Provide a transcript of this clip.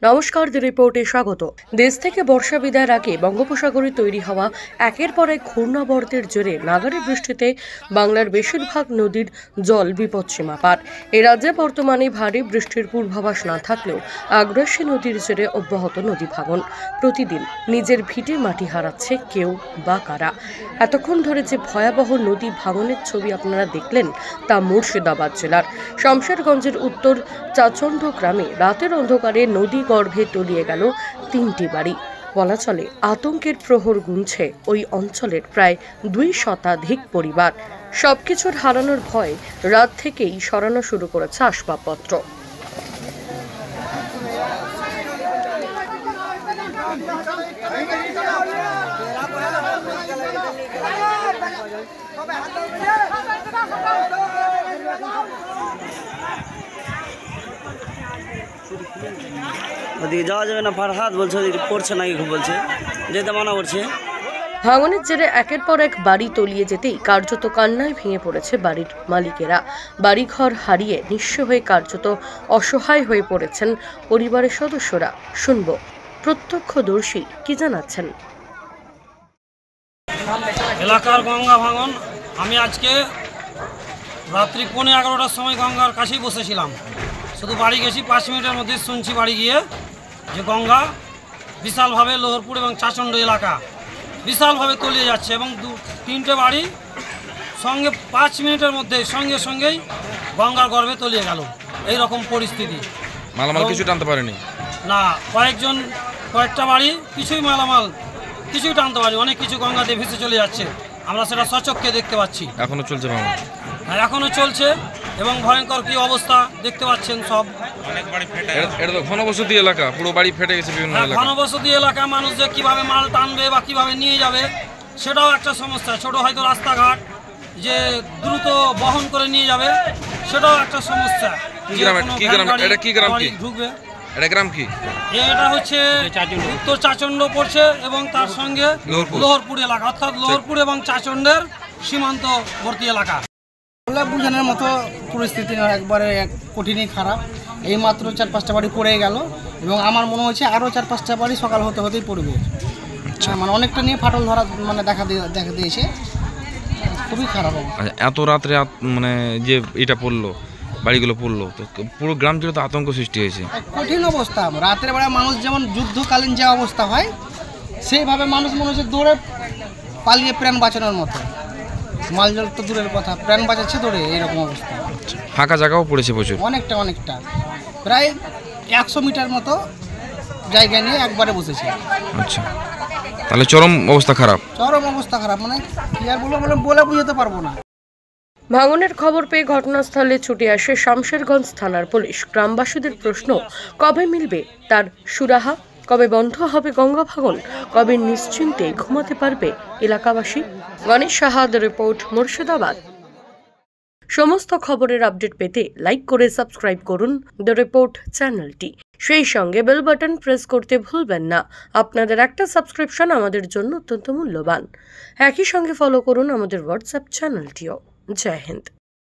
নমস্কার, দি রিপোর্টে স্বাগত। দেশ থেকে বর্ষা বিদায়ের আগে বঙ্গোপসাগরে তৈরি হওয়া একের পর এক ঘূর্ণাবর্তের জেরে নাগাড়ি বৃষ্টিতে বাংলার বেশিরভাগ নদীর জল বিপদসীমা পার। এ রাজ্যে বর্তমানে ভারী বৃষ্টির পূর্বাভাস না থাকলেও আগ্রাসী নদীর জেরে অব্যাহত নদী ভাঙন। প্রতিদিন নিজের ভিটে মাটি হারাচ্ছে কেউ বা কারা। এতক্ষণ ধরে যে ভয়াবহ নদী ভাঙনের ছবি আপনারা দেখলেন তা মুর্শিদাবাদ জেলার শামশেরগঞ্জের উত্তর চাচণ্ড গ্রামে রাতের অন্ধকারে নদী গর্ভে তলিয়ে গেল 3টি বাড়ি। বলা চলে আতঙ্কের প্রহর গুনছে ওই অঞ্চলের প্রায় 2 শতাধিক পরিবার। সবকিছুর হারানোর ভয় রাত থেকেই সরানো শুরু করেছে আসবাবপত্র। ওদিকে যাওয়া যাবে না, ফারহাদ বলছে ওদিকে পড়ছে নাকি, খুব বলছে যেতে মানা করছে। ভাঙনের জেরে একের পর এক বাড়ি তলিয়ে যেতেই কার্যত কান্নায় ভেঙে পড়েছে বাড়ির মালিকেরা। বাড়িঘর হারিয়ে নিঃস্ব হয়ে কার্যত অসহায় হয়ে পড়েছেন পরিবারের সদস্যরা। শুনব প্রত্যক্ষদর্শী কি জানাচ্ছেন। এলাকার গঙ্গা ভাঙন। আমি আজকে রাত্রি 11:15টার সময় গঙ্গার কাছেই বসেছিলাম। শুধু বাড়ি গেছি 5 মিনিটের মধ্যে শুনছি বাড়ি গিয়ে যে গঙ্গা বিশালভাবে লোহরপুর এবং চাচণ্ড এলাকা বিশালভাবে তলিয়ে যাচ্ছে এবং 2-3টে বাড়ি সঙ্গে 5 মিনিটের মধ্যে সঙ্গেই গঙ্গার গর্ভে তলিয়ে গেল। এই রকম পরিস্থিতি। মালামাল কিছু টানতে পারেনি না, কয়েকটা বাড়ি কিছুই টানতে পারেনি। অনেক কিছু গঙ্গাতে ভেসে চলে যাচ্ছে, আমরা সেটা সচক্ষে দেখতে পাচ্ছি। এখনো চলছে ভাঙন? হ্যাঁ, এখনো চলছে এবং ভয়ঙ্কর কি অবস্থা দেখতে পাচ্ছেন সব। এটা তো ঘনবসতি এলাকা, পুরো বাড়ি ফেটে গেছে বিভিন্ন এলাকা। ঘনবসতি এলাকা, মানুষ যে কিভাবে মাল টানবে বা কিভাবে নিয়ে যাবে সেটাও একটা সমস্যা। ছোট হয়তো রাস্তাঘাট যে দ্রুত বহন করে নিয়ে যাবে সেটাও একটা সমস্যা। ঢুকবে। এটা হচ্ছে উত্তর চাচণ্ড পড়ছে এবং তার সঙ্গে লোহরপুর এলাকা, অর্থাৎ লোহরপুর এবং চাচণ্ডের সীমান্তবর্তী এলাকা। বোঝানোর মতো পরিস্থিতি একবারে কঠিনই খারাপ। এই মাত্র 4-5টা বাড়ি পড়ে গেল এবং আমার মনে হচ্ছে আরও 4-5টা বাড়ি সকাল হতেই পড়বে। মানে অনেকটা নিয়ে ফাটল ধরা মানে দেখা দিয়েছে। খুবই খারাপ অবস্থা। এত রাত্রে মানে যে এটা পড়লো, বাড়িগুলো পড়লো, তো পুরো গ্রাম জুড়ে তো আতঙ্ক সৃষ্টি হয়েছে। কঠিন অবস্থা। রাতের বেলা মানুষ যেমন যুদ্ধকালীন যে অবস্থা হয় সেইভাবে মানুষ মনে হচ্ছে দৌড়ে পালিয়ে প্রাণ বাঁচানোর মতো। মালজল তো দূরের কথা, প্রাণ বাঁচাচ্ছে দৌড়ে, এইরকম অবস্থা। ফাঁকা জায়গাও পড়েছে প্রচুর, অনেকটা প্রায় 100 মিটার মতো জায়গা নিয়ে একবারে বসেছে। আচ্ছা, তাহলে চরম অবস্থা খারাপ মানে কি আর বলবো, বলে বুঝাতে পারবো না। ভাঙনের খবর পেয়ে ঘটনাস্থলে ছুটে আসে শামশেরগঞ্জ থানার পুলিশ। গ্রামবাসীদের প্রশ্ন, কবে মিলবে তার সুরাহা? কবে বন্ধ হবে গঙ্গা ভাঙন? কবে নিশ্চিন্তে ঘুমাতে পারবে এলাকাবাসী? গণেশ সাহাদ রিপোর্ট, মুর্শিদাবাদ। সমস্ত খবরের আপডেট পেতে লাইক করে সাবস্ক্রাইব করুন দ্য রিপোর্ট চ্যানেলটি। সেই সঙ্গে বেল বাটন প্রেস করতে ভুলবেন না। আপনাদের একটা সাবস্ক্রিপশন আমাদের জন্য অত্যন্ত মূল্যবান। একই সঙ্গে ফলো করুন আমাদের হোয়াটসঅ্যাপ চ্যানেলটিও। জয় হিন্দ।